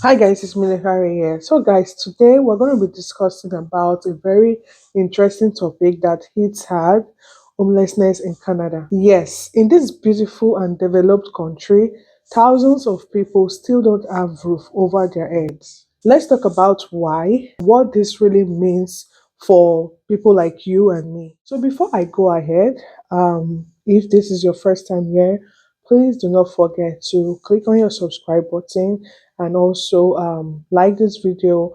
Hi guys, it's Military here. So guys, today we're going to be discussing about a very interesting topic that hits hard, homelessness in Canada. Yes, in this beautiful and developed country, thousands of people still don't have roof over their heads. Let's talk about why, what this really means for people like you and me. So before I go ahead, if this is your first time here, please do not forget to click on your subscribe button and also like this video,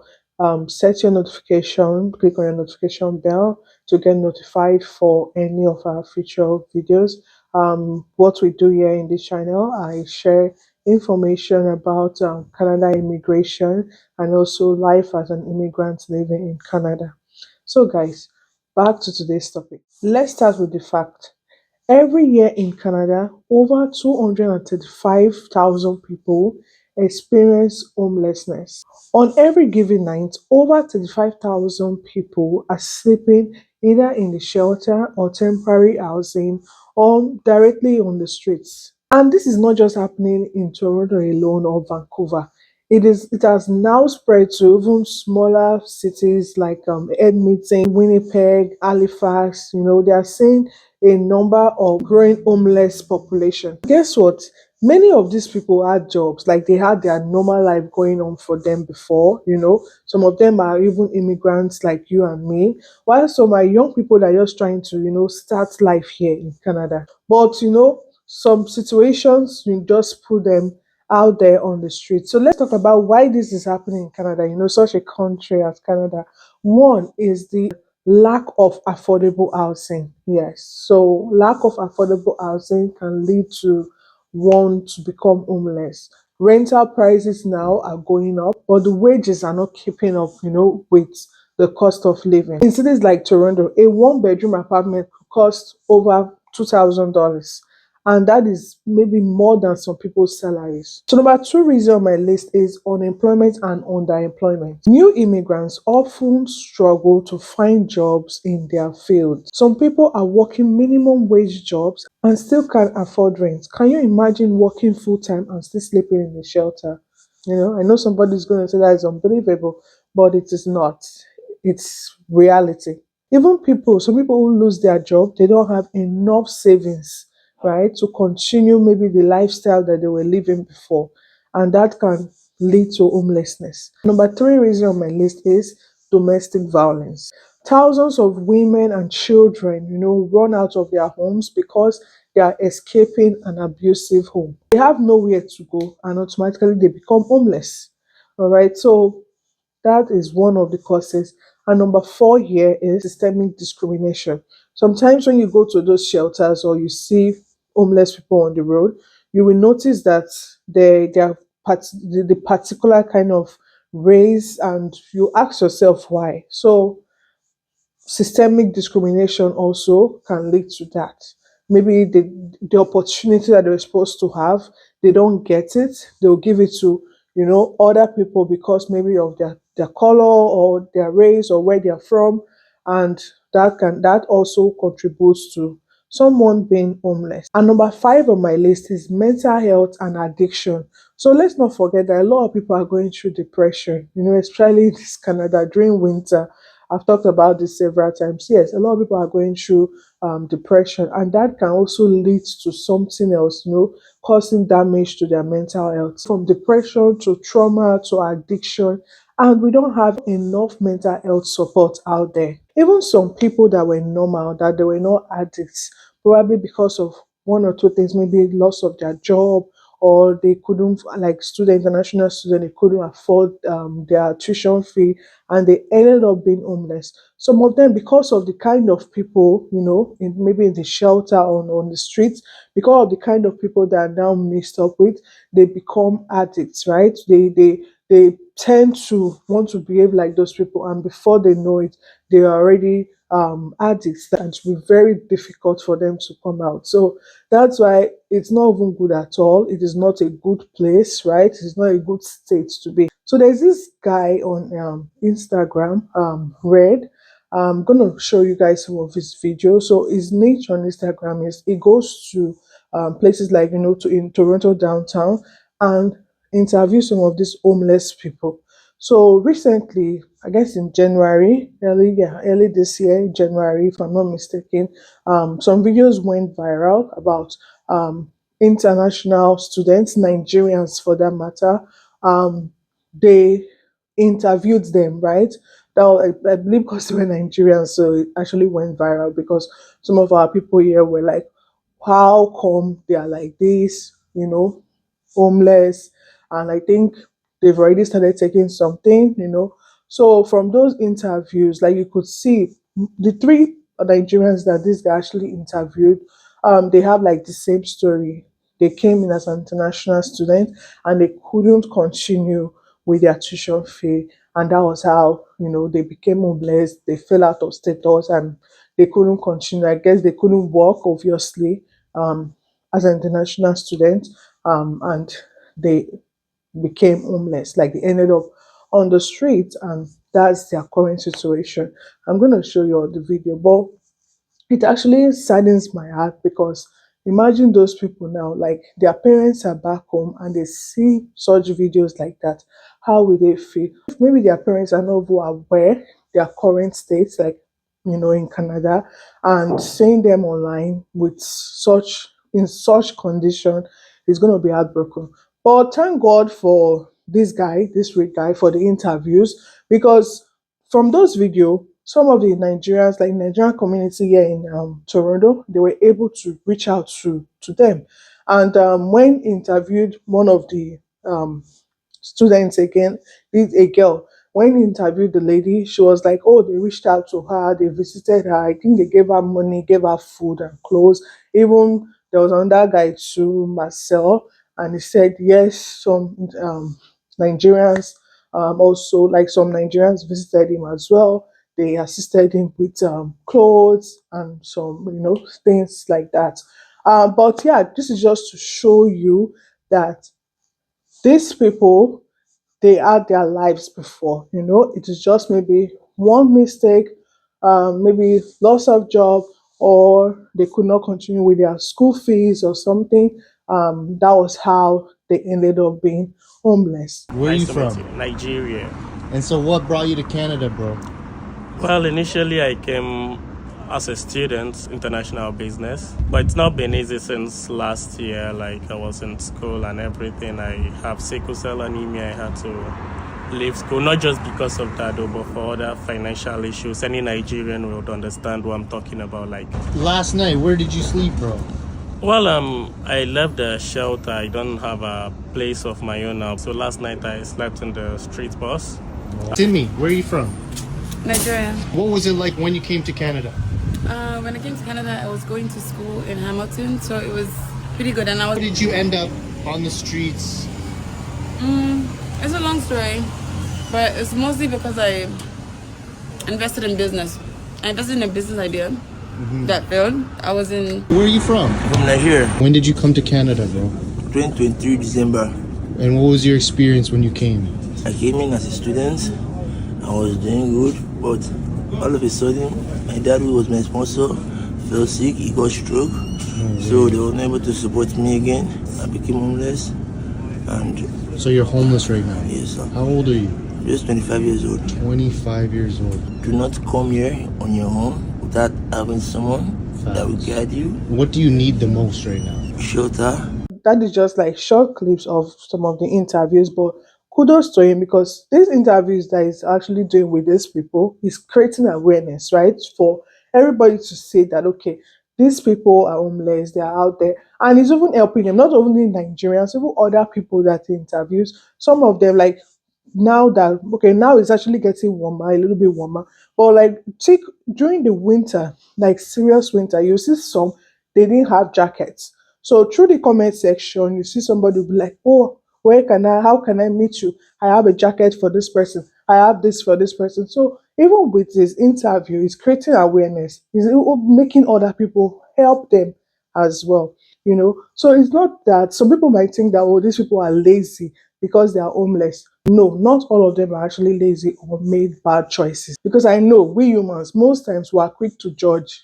set your notification, click on your notification bell to get notified for any of our future videos. What we do here in this channel, I share information about Canada immigration and also life as an immigrant living in Canada. So guys, back to today's topic. Let's start with the fact. Every year in Canada, over 235,000 people experience homelessness. On every given night, over 35,000 people are sleeping either in the shelter or temporary housing or directly on the streets. And this is not just happening in Toronto alone or Vancouver. It has now spread to even smaller cities like Edmonton, Winnipeg, Halifax. They are saying a number of growing homeless population. Guess what? Many of these people had jobs, like they had their normal life going on for them before. Some of them are even immigrants like you and me, while some are young people that are just trying to, start life here in Canada. But some situations you just put them out there on the street. So let's talk about why this is happening in Canada, such a country as Canada. One is the lack of affordable housing. Yes. So lack of affordable housing can lead to one to become homeless. Rental prices now are going up, but the wages are not keeping up, with the cost of living. In cities like Toronto, a one-bedroom apartment costs over $2,000, and that is maybe more than some people's salaries. So number two reason on my list is unemployment and underemployment. New immigrants often struggle to find jobs in their field. Some people are working minimum wage jobs and still can't afford rent. Can you imagine working full time and still sleeping in a shelter? I know somebody's going to say that is unbelievable, but it is not. It's reality. Some people who lose their job, they don't have enough savings, right, to continue maybe the lifestyle that they were living before. And that can lead to homelessness. Number three reason on my list is domestic violence. Thousands of women and children, run out of their homes because they are escaping an abusive home. They have nowhere to go and automatically they become homeless. All right. So that is one of the causes. And number four here is systemic discrimination. Sometimes when you go to those shelters or you see homeless people on the road, you will notice that they are the particular kind of race, and you ask yourself why. So systemic discrimination also can lead to that. Maybe the opportunity that they're supposed to have, they don't get it. They'll give it to, other people because maybe of their color or their race or where they're from. And that also contributes to someone being homeless. And number five on my list is mental health and addiction. So let's not forget that a lot of people are going through depression, especially in this Canada during winter. I've talked about this several times. Yes, a lot of people are going through depression, and that can also lead to something else, causing damage to their mental health. From depression to trauma to addiction, and we don't have enough mental health support out there. Even some people that were normal, that they were not addicts, probably because of one or two things, maybe loss of their job, or they couldn't, like international student, they couldn't afford their tuition fee, and they ended up being homeless. Some of them, because of the kind of people, maybe in the shelter on the streets, because of the kind of people that are now mixed up with, they become addicts, right? They tend to want to behave like those people, and before they know it, they are already addicts, and it will be very difficult for them to come out. So that's why it's not even good at all. It is not a good place, right? It's not a good state to be. So there's this guy on Instagram, Red. I'm gonna show you guys some of his videos. So his niche on Instagram is he goes to places like to in Toronto downtown, and interview some of these homeless people. So recently, I guess in January, early this year, January, if I'm not mistaken, some videos went viral about international students, Nigerians for that matter. They interviewed them, right? I believe because they were Nigerians, so it actually went viral because some of our people here were like, how come they are like this, homeless? And I think they've already started taking something, So from those interviews, like you could see the three Nigerians that this guy actually interviewed, they have like the same story. They came in as an international student and they couldn't continue with their tuition fee. And that was how, they became homeless. They fell out of status and they couldn't continue. I guess they couldn't work, obviously, um, as an international student. And they became homeless. Like they ended up on the street, and that's their current situation. I'm going to show you all the video, but it actually saddens my heart because imagine those people now, like their parents are back home and they see such videos like that. How will they feel? If maybe their parents are not even aware their current states, like in Canada, and seeing them online with such in such condition is going to be heartbroken. But thank God for this red guy, for the interviews because from those videos, some of the Nigerians, like Nigerian community here in Toronto, they were able to reach out to them. And when interviewed one of the students again, this a girl, when he interviewed the lady, she was like, oh, they reached out to her, they visited her. I think they gave her money, gave her food and clothes. Even there was another guy too, Marcel, and he said, yes, some Nigerians also, like some Nigerians visited him as well. They assisted him with clothes and some, things like that. But yeah, this is just to show you that these people, they had their lives before. It is just maybe one mistake, maybe loss of job, or they could not continue with their school fees or something. That was how they ended up being homeless. Where are you Nice to meet from? you. Nigeria. And so what brought you to Canada, bro? Well, initially I came as a student, international business, but it's not been easy since last year. Like I was in school and everything. I have sickle cell anemia. I had to leave school, not just because of that, though, but for other financial issues. Any Nigerian would understand what I'm talking about. Like, Last night, where did you sleep, bro? well, I left the shelter. I don't have a place of my own now. So last night I slept in the street bus. Timmy, where are you from? Nigeria. What was it like when you came to Canada? When I came to Canada, I was going to school in Hamilton, so it was pretty good. And I was. How did you end up on the streets? It's a long story, but it's mostly because I invested in business. I invested in a business idea that failed. I was in. Where are you from? From Nigeria, When did you come to Canada, bro? 2023 December. And what was your experience when you came? I came in as a student. I was doing good, but all of a sudden, my dad, who was my sponsor, fell sick. He got stroke, so they were not able to support me again. I became homeless, and So you're homeless right now? yes, sir. How old are you? Just 25 years old. 25 years old. Do not come here on your own without having someone that will guide you. What do you need the most right now? Shelter. That is just like short clips of some of the interviews, but kudos to him because these interviews that he's actually doing with these people is creating awareness, right? For everybody to say that, okay, these people are homeless, they are out there, and he's even helping them, not only Nigerians, even other people that he interviews. Some of them, like now that okay, now it's actually getting warmer, a little bit warmer, but like take during the winter, like serious winter, you see some they didn't have jackets. So through the comment section, you see somebody will be like, oh, how can I meet you? I have a jacket for this person. I have this for this person. So even with this interview, he's creating awareness. He's making other people help them as well. So it's not that some people might think that, oh, these people are lazy because they are homeless. No, not all of them are actually lazy or made bad choices. Because I know we humans, most times we are quick to judge.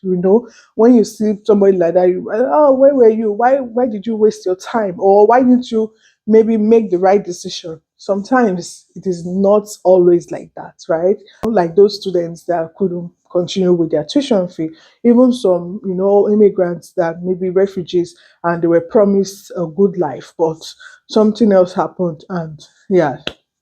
When you see somebody like that, oh, where were you? Why did you waste your time? Or why didn't you maybe make the right decision? Sometimes it is not always like that, right? Like those students that couldn't continue with their tuition fee, even some, immigrants that maybe refugees and they were promised a good life, but something else happened and yeah,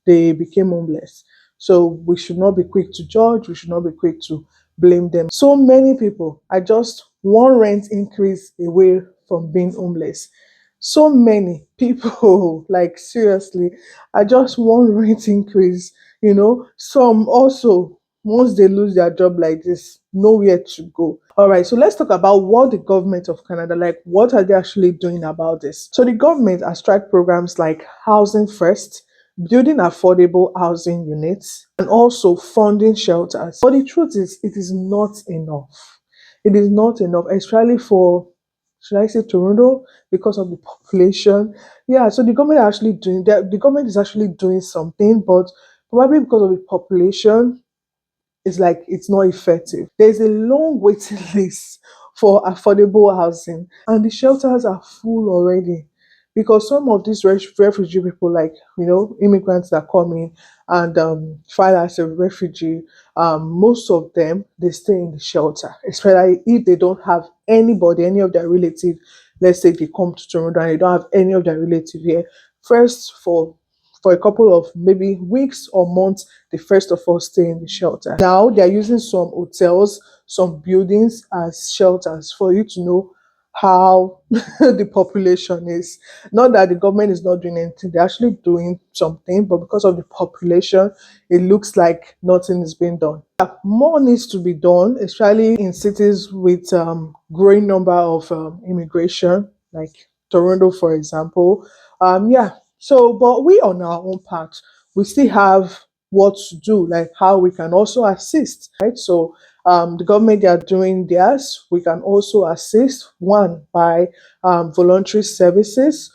they became homeless. So we should not be quick to judge, we should not be quick to blame them. So many people are just one rent increase away from being homeless. So many people, like seriously, are just one rent increase. Some also, once they lose their job like this, nowhere to go. All right, so let's talk about what the government of Canada, like, what are they actually doing about this? So the government has tried programs like Housing First, building affordable housing units, and also funding shelters. But the truth is, it is not enough. It is not enough, especially for, should I say, Toronto, because of the population. Yeah, so the government is actually doing something, but probably because of the population, it's like it's not effective. There's a long waiting list for affordable housing, and the shelters are full already. Because some of these refugee people, like immigrants that come in and file as a refugee, most of them they stay in the shelter, especially if they don't have anybody, any of their relative. Let's say they come to Toronto and they don't have any of their relative here. First, for a couple of maybe weeks or months, they first of all stay in the shelter. Now they're using some hotels, some buildings as shelters for you to know how the population is. Not that the government is not doing anything, they're actually doing something, but because of the population, it looks like nothing is being done. More needs to be done, especially in cities with growing number of immigration, like Toronto, for example. Yeah. So, but we on our own part, we still have what to do, like how we can also assist, right? So, the government they are doing theirs. We can also assist one by voluntary services,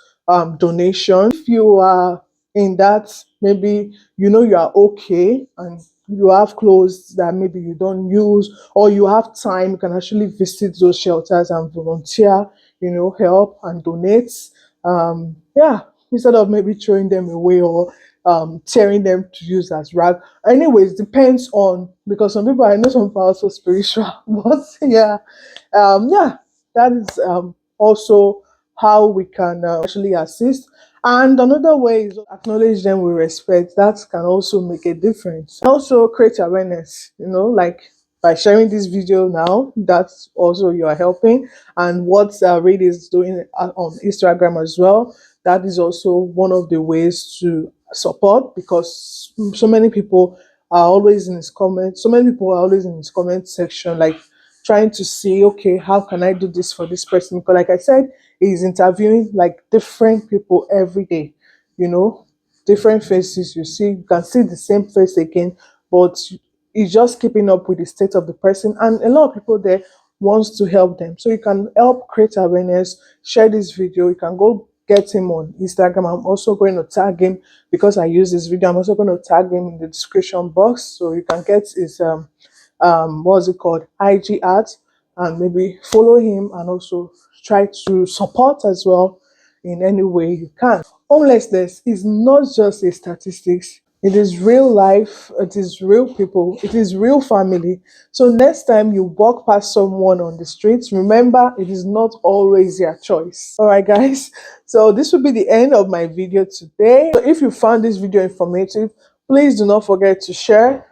donation. If you are in that, maybe you are okay and you have clothes that maybe you don't use or you have time, you can actually visit those shelters and volunteer, help and donate. Yeah, instead of maybe throwing them away or tearing them to use as rag. Anyways, depends on, because some people, I know some people are also spiritual, but yeah, yeah, that is also how we can actually assist. And another way is acknowledge them with respect. That can also make a difference. Also create awareness, like by sharing this video now, that's also you are helping. And what Reed is doing on Instagram as well, that is also one of the ways to support, because so many people are always in his comments. So many people are always in his comment section, like trying to see, okay, how can I do this for this person? Because, like I said, he's interviewing like different people every day, you know, different faces. You can see the same face again, but he's just keeping up with the state of the person. And a lot of people there wants to help them. So you can help create awareness, share this video. You can go get him on Instagram. I'm also going to tag him because I use this video. I'm also going to tag him in the description box so you can get his what's it called, IG art, and maybe follow him and also try to support as well in any way you can. Homelessness is not just a statistics. It is real life, it is real people, it is real family. So next time you walk past someone on the streets, remember it is not always your choice. All right, guys. So this will be the end of my video today. So if you found this video informative, please do not forget to share,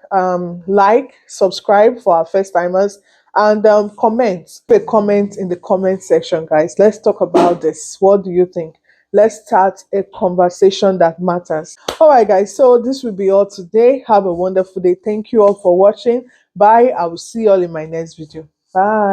like, subscribe for our first timers, and comment. Leave a comment in the comment section, guys. Let's talk about this. What do you think? Let's start a conversation that matters. All right, guys. So this will be all today. Have a wonderful day. Thank you all for watching. Bye. I will see you all in my next video. Bye.